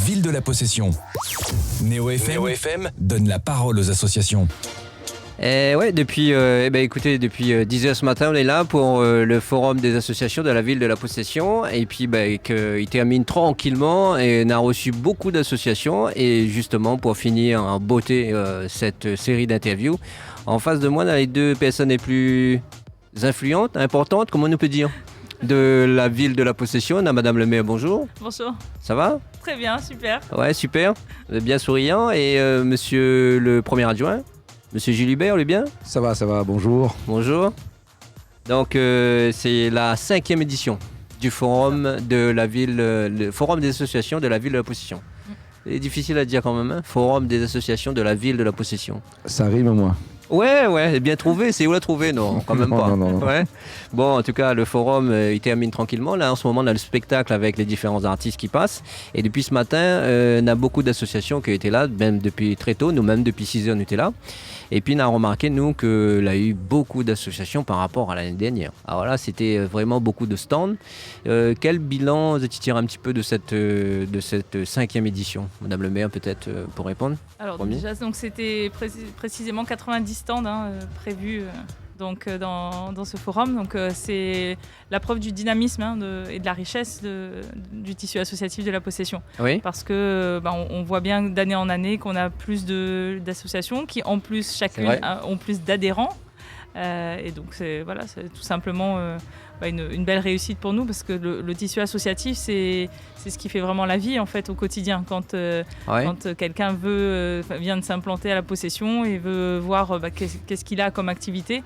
ville de la possession. Néo FM donne la parole aux associations. Depuis 10h ce matin, on est là pour le forum des associations de la ville de la possession. Et puis, il termine tranquillement et on a reçu beaucoup d'associations. Et justement, pour finir en beauté cette série d'interviews, en face de moi, on a les deux personnes les plus influentes, importantes, comment on peut dire, de la ville de la possession. On a Madame le maire, bonjour. Bonjour. Ça va ? Très bien, super. Ouais, super. Vous êtes bien souriant. Et monsieur le premier adjoint ? Monsieur Gilibert, lui bien ? Ça va, bonjour. Bonjour. Donc, c'est la 5e édition du forum de la ville, le forum des associations de la ville de la possession. C'est difficile à dire quand même, hein ? Forum des associations de la ville de la possession. Ça rime, moi. Ouais, bien trouvé. C'est où la trouver ? Non, quand même pas. Non. Ouais. Bon, en tout cas, le forum, il termine tranquillement. Là, en ce moment, on a le spectacle avec les différents artistes qui passent. Et depuis ce matin, on a beaucoup d'associations qui étaient là, même depuis très tôt. Nous-mêmes, depuis 6 heures, on était là. Et puis, on a remarqué, nous, qu'il y a eu beaucoup d'associations par rapport à l'année dernière. Alors là, c'était vraiment beaucoup de stands. Quel bilan vous tirez un petit peu de cette 5e édition ? Madame le maire, peut-être, pour répondre. Alors Premier. déjà, donc, c'était précisément 90 stands prévus dans ce forum. Donc c'est la preuve du dynamisme et de la richesse du tissu associatif de la possession. Oui. Parce que on voit bien d'année en année qu'on a plus d'associations qui en plus chacune ont plus d'adhérents. Et donc c'est tout simplement une belle réussite pour nous parce que le tissu associatif c'est ce qui fait vraiment la vie en fait au quotidien quand quelqu'un vient de s'implanter à la possession et veut voir qu'est-ce qu'il a comme activité.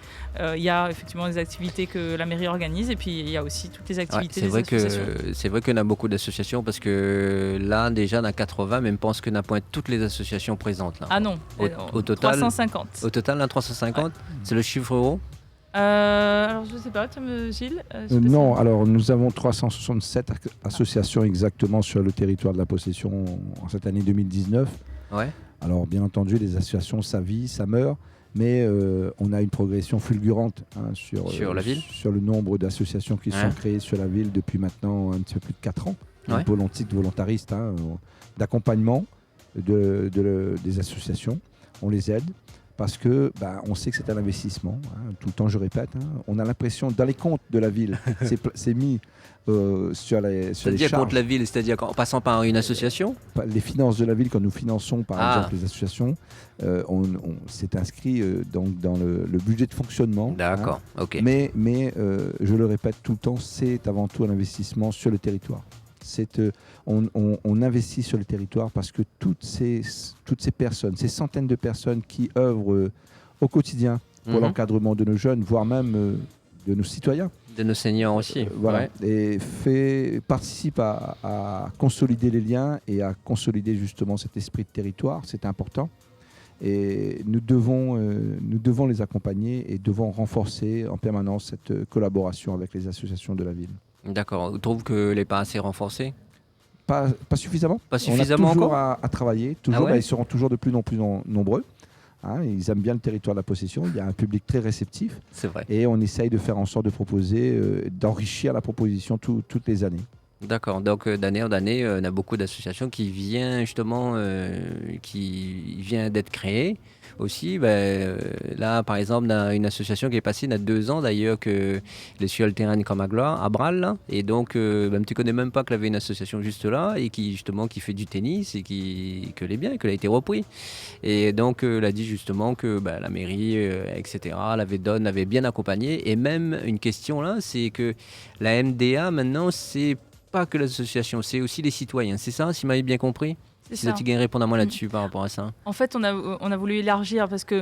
Il y a effectivement des activités que la mairie organise et puis il y a aussi toutes les activités des associations. C'est vrai qu'on a beaucoup d'associations parce que là déjà on a 80 mais je pense qu'on a point toutes les associations présentes là. Ah non, au total 350. Au total on a 350, ouais. C'est le chiffre euro. Alors je ne sais pas, Gilles non, alors nous avons 367 associations exactement sur le territoire de la possession en cette année 2019. Ouais. Alors bien entendu, les associations, ça vit, ça meurt, mais on a une progression fulgurante sur la ville, sur le nombre d'associations qui sont créées sur la ville depuis maintenant un petit peu plus de 4 ans. Un titre volontariste d'accompagnement des associations, on les aide. Parce que on sait que c'est un investissement. Tout le temps, je répète. On a l'impression, dans les comptes de la ville, c'est mis sur les charges. C'est-à-dire contre la ville, c'est-à-dire en passant par une association ? Les finances de la ville, quand nous finançons par exemple les associations, c'est inscrit dans le budget de fonctionnement. D'accord, ok. Mais je le répète tout le temps, c'est avant tout un investissement sur le territoire. On investit sur le territoire parce que toutes ces personnes, ces centaines de personnes qui œuvrent au quotidien pour l'encadrement de nos jeunes, voire même de nos citoyens. De nos seniors aussi. Et participe à consolider les liens et à consolider justement cet esprit de territoire, c'est important. Et nous devons les accompagner et devons renforcer en permanence cette collaboration avec les associations de la ville. D'accord. Vous trouvez qu'elle n'est pas assez renforcée ? Pas suffisamment. Pas suffisamment on a toujours encore à travailler. Toujours, ils seront toujours de plus en plus nombreux. Ils aiment bien le territoire de la possession. Il y a un public très réceptif. C'est vrai. Et on essaye de faire en sorte de proposer, d'enrichir la proposition toutes les années. D'accord. Donc d'année en année, on a beaucoup d'associations qui viennent justement, d'être créées. Aussi, là, par exemple, on a une association qui est passée il y a 2 ans d'ailleurs, que les sur le terrain comme à Bral, là. Et donc, tu ne connais même pas qu'il y avait une association juste là et qui fait du tennis et que l'est bien, qu'elle a été repris. Et donc, elle a dit justement que la mairie, etc., l'avait bien accompagné. Et même une question là, c'est que la MDA maintenant, c'est pas que l'association, c'est aussi les citoyens. C'est ça, si vous m'avez bien compris ? Si tu peux répondre à moi là-dessus par rapport à ça. En fait, on a voulu élargir parce que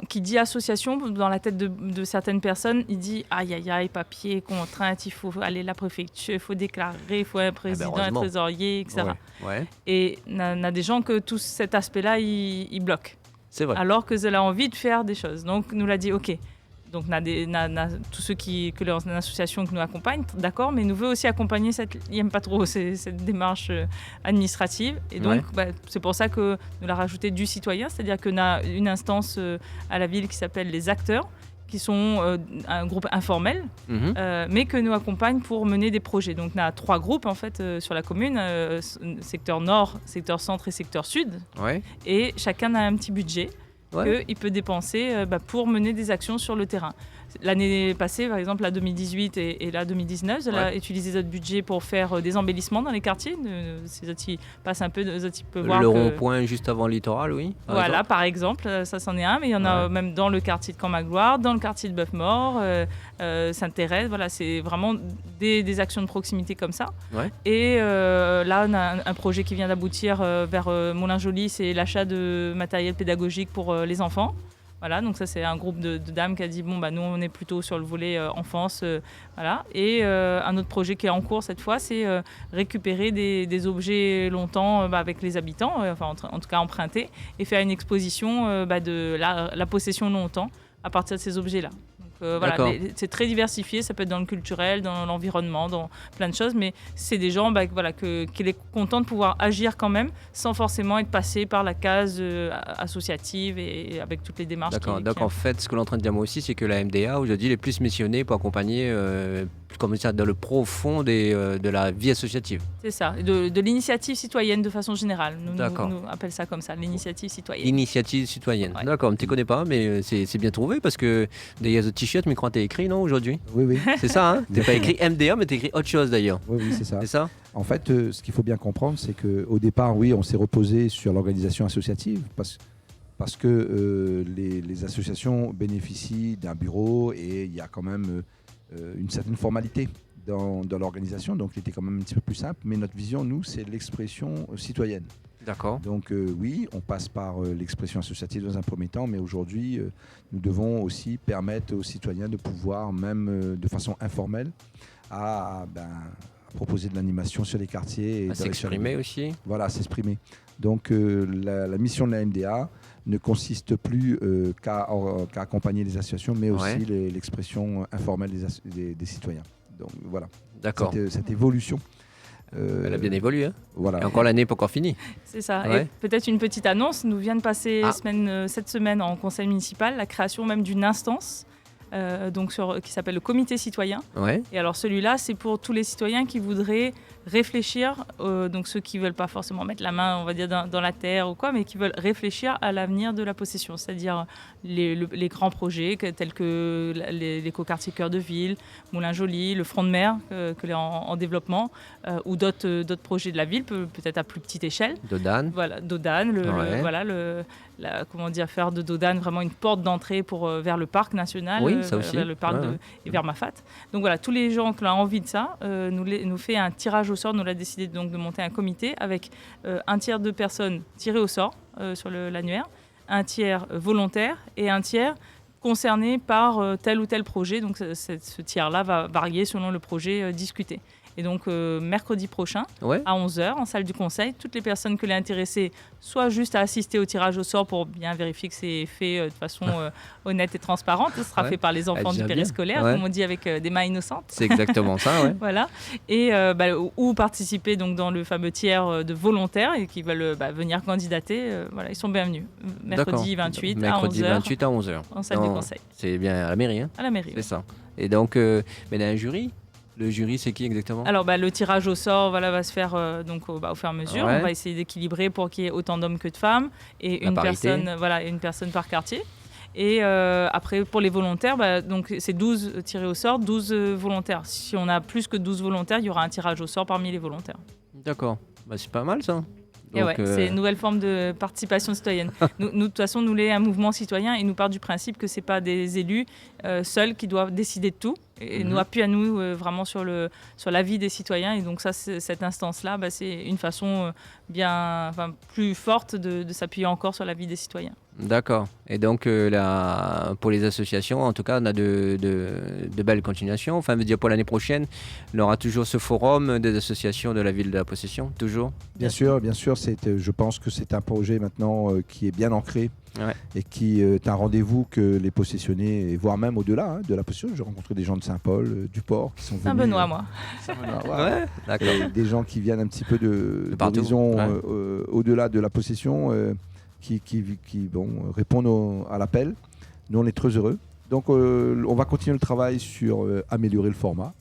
qui dit association, dans la tête de certaines personnes, il dit aïe, papier, contrainte, il faut aller à la préfecture, il faut déclarer, il faut un président, un trésorier, etc. Ouais. Et on a des gens que tout cet aspect-là, il bloque. C'est vrai. Alors que elle a envie de faire des choses. Donc, nous l'a dit, ok. Donc, on a tous ceux que l'association qui nous accompagne, d'accord, mais nous veut aussi accompagner il n'aime pas trop cette démarche administrative. Et donc, c'est pour ça que nous l'a rajouté du citoyen, c'est-à-dire qu'on a une instance à la ville qui s'appelle les acteurs, qui sont un groupe informel, mais que nous accompagnent pour mener des projets. Donc on a 3 groupes en fait sur la commune, secteur nord, secteur centre et secteur sud. Ouais. Et chacun a un petit budget qu'il peut dépenser pour mener des actions sur le terrain. L'année passée, par exemple, la 2018 et la 2019, elle a utilisé notre budget pour faire des embellissements dans les quartiers. Ces autres passent un peu, voir le rond-point juste avant le littoral, oui. Par exemple, ça c'en est un, mais il y en a même dans le quartier de Camp-Magloire, dans le quartier de Bœuf-Mort, Sainte-Thérèse. Voilà, c'est vraiment des actions de proximité comme ça. Ouais. Et là, on a un projet qui vient d'aboutir vers Moulin-Joly, c'est l'achat de matériel pédagogique pour les enfants. Voilà, donc ça c'est un groupe de dames qui a dit nous on est plutôt sur le volet enfance, voilà. Et un autre projet qui est en cours cette fois, c'est récupérer des objets longtemps avec les habitants, en tout cas empruntés, et faire une exposition de la possession longtemps à partir de ces objets-là. C'est très diversifié, ça peut être dans le culturel, dans l'environnement, dans plein de choses, mais c'est des gens qu'il est content de pouvoir agir quand même, sans forcément être passé par la case associative et avec toutes les démarches. D'accord, donc en fait, ce que l'on est en train de dire moi aussi, c'est que la MDA aujourd'hui est plus missionnée pour accompagner dans le profond de la vie associative. C'est ça, de l'initiative citoyenne de façon générale. Nous appelle ça comme ça, l'initiative citoyenne. L'initiative citoyenne, d'accord, tu ne connais pas, mais c'est bien trouvé parce que il y a des t-shirts, mais quand tu as écrit, non, aujourd'hui? Oui. C'est ça, hein? Tu n'as pas écrit MDA, mais tu as écrit autre chose d'ailleurs. Oui, c'est ça. C'est ça. En fait, ce qu'il faut bien comprendre, c'est qu'au départ, on s'est reposé sur l'organisation associative parce que les associations bénéficient d'un bureau et il y a quand même une certaine formalité dans l'organisation, donc il était quand même un petit peu plus simple, mais notre vision, nous, c'est l'expression citoyenne. D'accord. Donc on passe par l'expression associative dans un premier temps, mais aujourd'hui, nous devons aussi permettre aux citoyens de pouvoir, même de façon informelle, à proposer de l'animation sur les quartiers. À s'exprimer aussi. Voilà, s'exprimer. Donc la mission de la MDA ne consiste plus qu'à accompagner les associations, mais aussi l'expression informelle des citoyens. Donc voilà. D'accord. Cette évolution. Elle a bien évolué. Hein. Voilà. Et encore l'année pas encore finie. C'est ça. Ouais. Et peut-être une petite annonce. Nous vient de passer cette semaine en conseil municipal la création même d'une instance qui s'appelle le comité citoyen. Ouais. Et alors celui-là, c'est pour tous les citoyens qui voudraient réfléchir, donc ceux qui ne veulent pas forcément mettre la main, on va dire, dans la terre ou quoi, mais qui veulent réfléchir à l'avenir de la possession, c'est-à-dire les grands projets tels que l'écoquartier Cœur de Ville, Moulin-Joly, le front de mer que est en développement, ou d'autres projets de la ville, peut-être à plus petite échelle. Dodane. Voilà, Dodane, faire de Dodane vraiment une porte d'entrée vers le parc national, vers le parc et vers Mafat. Donc voilà, tous les gens qui ont envie de ça, nous fait un tirage au sort. Nous avons décidé donc de monter un comité avec un tiers de personnes tirées au sort sur l'annuaire, un tiers volontaire et un tiers concerné par tel ou tel projet. Donc ce tiers-là va varier selon le projet discuté. Et donc mercredi prochain, à 11h, en salle du conseil, toutes les personnes que l'est intéressées, soit juste à assister au tirage au sort pour bien vérifier que c'est fait de façon honnête et transparente. Ce sera fait par les enfants du périscolaire, comme on dit, avec des mains innocentes. C'est exactement ça, ouais. Voilà. Et ou participer donc, dans le fameux tiers de volontaires et qui veulent venir candidater. Ils sont bienvenus. Mercredi 28 mercredi à 11h. 28 à 11h. En salle du conseil. C'est bien à la mairie, hein? À la mairie. C'est ça. Et donc, mais il y a un jury. Le jury, c'est qui exactement? Alors, le tirage au sort va se faire au fur et à mesure. On va essayer d'équilibrer pour qu'il y ait autant d'hommes que de femmes et une personne par quartier. Et après, pour les volontaires, donc c'est 12 tirés au sort, 12 volontaires. Si on a plus que 12 volontaires, il y aura un tirage au sort parmi les volontaires. D'accord. C'est pas mal, ça. Et c'est une nouvelle forme de participation citoyenne. Nous, de toute façon, nous sommes un mouvement citoyen et nous part du principe que ce n'est pas des élus seuls qui doivent décider de tout. Et nous appuie à nous vraiment sur la vie des citoyens. Et donc ça, cette instance-là, c'est une façon plus forte de s'appuyer encore sur la vie des citoyens. D'accord. Et donc pour les associations, en tout cas, on a de belles continuations. Enfin, je veux dire, pour l'année prochaine, on aura toujours ce forum des associations de la ville de la Possession, toujours. Bien sûr. Je pense que c'est un projet maintenant qui est bien ancré. Et qui est un rendez-vous que les possessionnés, voire même au-delà de la possession. J'ai rencontré des gens de Saint-Paul, du Port, qui sont venus. Saint-Benoît, moi. Saint-Benoît, d'accord. Des gens qui viennent un petit peu d'horizon au-delà de la possession, qui répondent à l'appel. Nous, on est très heureux Donc on va continuer le travail sur améliorer le format,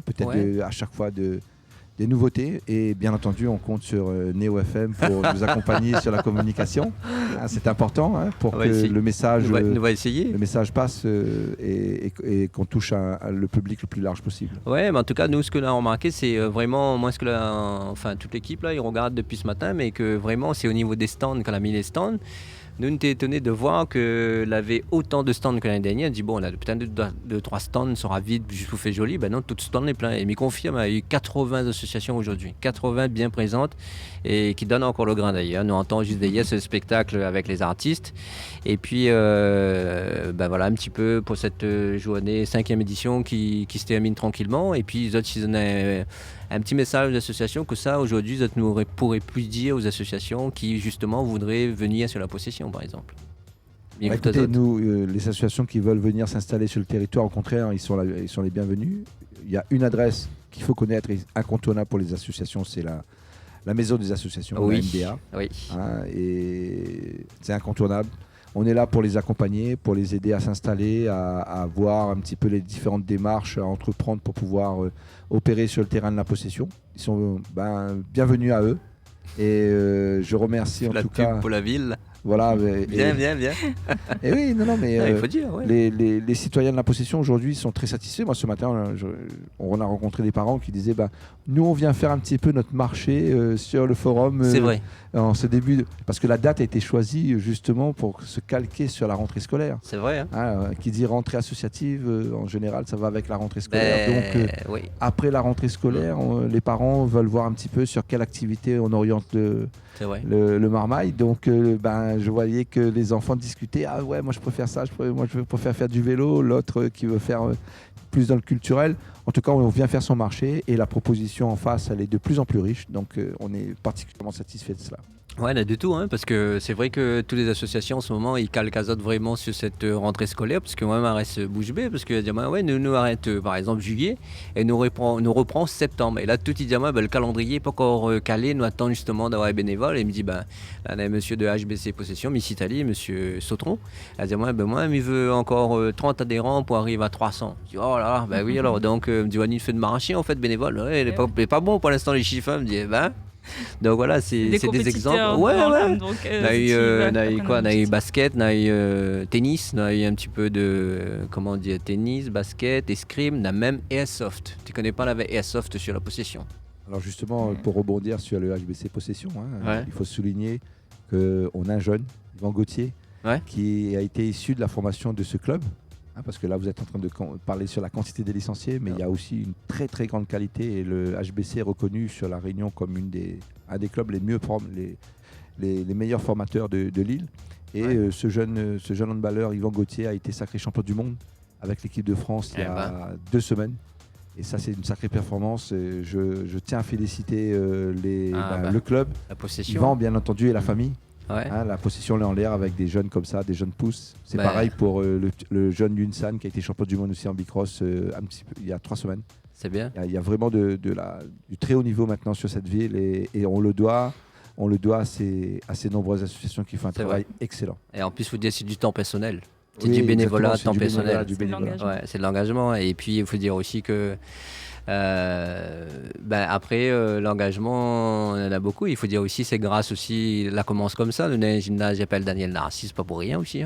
peut-être à chaque fois des nouveautés, et bien entendu on compte sur Neo FM pour nous accompagner sur la communication. C'est important pour que le message passe et qu'on touche le public le plus large possible. Ouais, mais en tout cas nous ce que l'on a remarqué c'est vraiment moi toute l'équipe là ils regardent depuis ce matin, mais que vraiment c'est au niveau des stands qu'on a mis les stands. Nous, on était étonnés de voir qu'elle avait autant de stands que l'année dernière. On dit, bon, on a peut-être 2-3 stands, sera vide, juste vous fait joli. Ben non, tout le stand est plein. Et il me confirme, il y a eu 80 associations aujourd'hui. 80 bien présentes et qui donnent encore le grain d'ailleurs. Nous entendons juste d'ailleurs ce spectacle avec les artistes. Et puis, voilà, un petit peu pour cette journée 5e édition qui se termine tranquillement. Et puis, les autres, ils ont un petit message aux associations que ça, aujourd'hui, vous ne pourrez plus dire aux associations qui, justement, voudraient venir sur la possession, par exemple. Écoutez, nous, les associations qui veulent venir s'installer sur le territoire, au contraire, ils sont les bienvenus. Il y a une adresse qu'il faut connaître, incontournable pour les associations, c'est la maison des associations, la MDA. Oui. Et c'est incontournable. On est là pour les accompagner, pour les aider à s'installer, à voir un petit peu les différentes démarches à entreprendre pour pouvoir opérer sur le terrain de la possession. Ils sont bienvenus à eux. Et je remercie en tout cas pour la ville. Voilà. Bien. Et oui, mais il faut dire. Ouais. Les citoyens de la possession aujourd'hui sont très satisfaits. Moi, ce matin, on a rencontré des parents qui disaient nous, on vient faire un petit peu notre marché sur le forum. C'est vrai. En ce début, parce que la date a été choisie justement pour se calquer sur la rentrée scolaire. C'est vrai. Qui dit rentrée associative, en général, ça va avec la rentrée scolaire. Donc, après la rentrée scolaire, les parents veulent voir un petit peu sur quelle activité on oriente le marmaille. Donc, je voyais que les enfants discutaient. Ah ouais, moi je préfère ça, moi je préfère faire du vélo. L'autre qui veut faire plus dans le culturel. En tout cas, on vient faire son marché et la proposition en face, elle est de plus en plus riche. Donc, on est particulièrement satisfait de cela. Ouais, là, du tout, parce que c'est vrai que toutes les associations en ce moment, ils calcasotent vraiment sur cette rentrée scolaire, parce que moi, ma reste bouche bée, parce que nous arrête par exemple juillet et nous reprend septembre. Et là, tout il dit le calendrier n'est pas encore calé, nous attendons justement d'avoir les bénévoles. Et il me dit, là, on a monsieur de HBC Possession, Miss Italie, monsieur Sautron. Elle dit, moi, il veut encore 30 adhérents pour arriver à 300. Je dis, oh là là, oui, alors, donc, il me dit, il fait de marché en fait, bénévole. Ouais, il n'est pas bon pour l'instant, les chiffres. Il me dit, donc voilà, c'est des exemples. Ouais. Donc, on a eu basket, on a eu tennis, on a eu un petit peu de tennis, basket, escrime, on a même airsoft. Tu connais pas la airsoft sur la possession? Alors justement, pour rebondir sur le HBC Possession, il faut souligner qu'on a un jeune, Yvan Gauthier, qui a été issu de la formation de ce club. Parce que là, vous êtes en train de parler sur la quantité des licenciés, mais il y a aussi une très très grande qualité et le HBC est reconnu sur La Réunion comme un des clubs les meilleurs formateurs de l'île. Et ce jeune handballeur, Yvan Gauthier, a été sacré champion du monde avec l'équipe de France il y a 2 semaines. Et ça, c'est une sacrée performance. Je tiens à féliciter le club, la possession, Yvan, bien entendu, et la famille. Ouais. La possession est en l'air avec des jeunes comme ça, des jeunes pousses. C'est pareil pour le jeune Yunsan qui a été champion du monde aussi en bicross il y a 3 semaines. C'est bien. Il y a vraiment du très haut niveau maintenant sur cette ville et on le doit à ces nombreuses associations qui font un travail excellent. Et en plus, il faut dire c'est du temps personnel. C'est du bénévolat, temps personnel. C'est de l'engagement. Et puis, il faut dire aussi que après l'engagement, on en a beaucoup. Il faut dire aussi c'est grâce aussi la commence comme ça. Le gymnase, j'appelle Daniel Narcisse, pas pour rien aussi.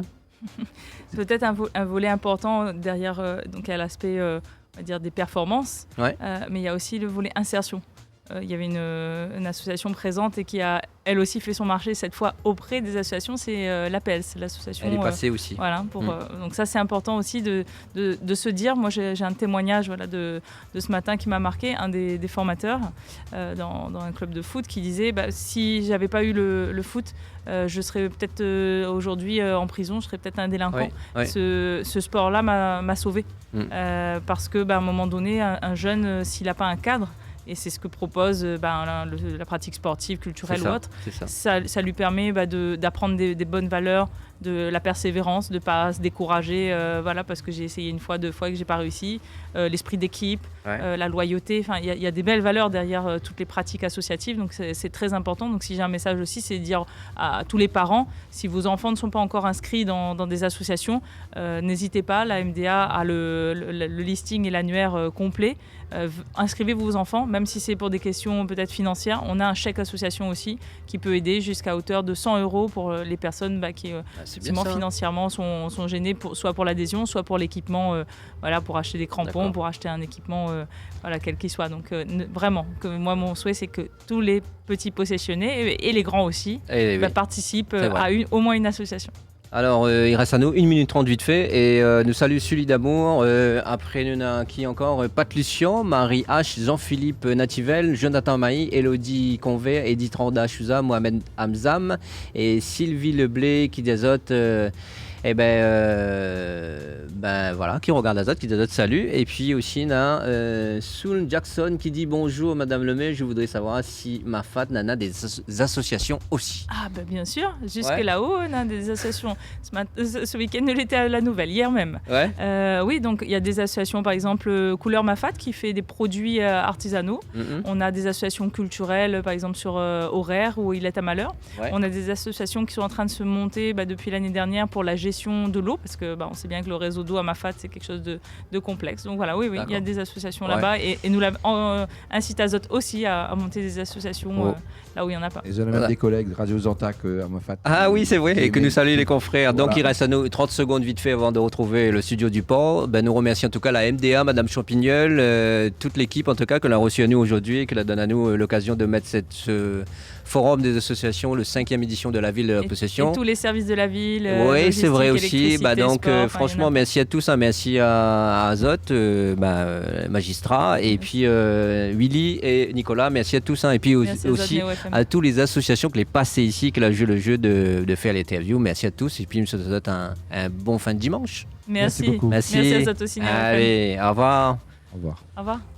C'est peut-être un volet important derrière donc à l'aspect on va dire des performances, mais il y a aussi le volet insertion. Il y avait une association présente et qui a elle aussi fait son marché cette fois auprès des associations, c'est l'APELS, l'association. Elle est passée aussi. Voilà, donc ça c'est important aussi de se dire, moi j'ai un témoignage de ce matin qui m'a marqué, un des formateurs dans un club de foot qui disait si j'avais pas eu le foot, je serais peut-être aujourd'hui en prison, je serais peut-être un délinquant. Ce sport-là m'a sauvé parce que à un moment donné, un jeune, s'il n'a pas un cadre, et c'est ce que propose la pratique sportive, culturelle ou autre. Ça lui permet d'apprendre des bonnes valeurs, de la persévérance, de ne pas se décourager, parce que j'ai essayé 1 fois, 2 fois et que je n'ai pas réussi. L'esprit d'équipe, la loyauté, il y a des belles valeurs derrière toutes les pratiques associatives, donc c'est très important. Donc si j'ai un message aussi, c'est de dire à tous les parents, si vos enfants ne sont pas encore inscrits dans des associations, n'hésitez pas, la MDA a le listing et l'annuaire complet. Inscrivez vos enfants, même si c'est pour des questions peut-être financières. On a un chèque association aussi qui peut aider jusqu'à hauteur de 100 € pour les personnes qui financièrement sont gênées, soit pour l'adhésion, soit pour l'équipement, pour acheter des crampons, pour acheter un équipement, quel qu'il soit. Donc vraiment, moi mon souhait c'est que tous les petits possessionnés et les grands aussi participent à au moins une association. Alors, il reste à nous 1 minute 30 vite fait. Et nous saluons Sully d'Amour. Après, nous avons qui encore Pat Lucien, Marie H, Jean-Philippe Nativel, Jonathan Maï, Elodie Convert, Edith Randa Chouza, Mohamed Hamzam et Sylvie Leblé qui désote. Qui regarde Azote, qui désote salut. Et puis aussi, on a Soul Jackson qui dit bonjour Madame Lemay, je voudrais savoir si Mafat nana des associations aussi. Ah bien sûr, jusque là-haut on a des associations. Ce week-end elle était à la Nouvelle, hier même. Oui, donc il y a des associations, par exemple Couleur Mafat qui fait des produits artisanaux. On a des associations culturelles, par exemple sur Horaire ou Il est à Malheur. On a des associations qui sont en train de se monter depuis l'année dernière pour la gestion de l'eau, parce que on sait bien que le réseau d'eau à Mafat c'est quelque chose de complexe. Donc voilà, oui, il y a des associations là-bas et nous incite Azote aussi à monter des associations là où il n'y en a pas. Ils ont même des collègues Radio Zantac à Mafat. Ah oui, c'est vrai, et que nous saluons les confrères. Voilà. Donc il reste à nous 30 secondes vite fait avant de retrouver le studio du port. Nous remercions en tout cas la MDA, Madame Champignol, toute l'équipe en tout cas que l'a reçue à nous aujourd'hui et qui donne à nous l'occasion de mettre ce forum des associations, le 5e édition de la ville de la possession. Et tous les services de la ville. Oui, c'est vrai aussi. Franchement, merci à tous. Merci à Azote, magistrat, et puis Willy et Nicolas. Merci à tous. Et puis aussi à toutes les associations qui les passées ici, qui ont joué le jeu de faire l'interview. Merci à tous. Et puis, je vous souhaite un bon fin de dimanche. Merci beaucoup. Merci à Azote aussi. Allez, au revoir. Au revoir. Au revoir.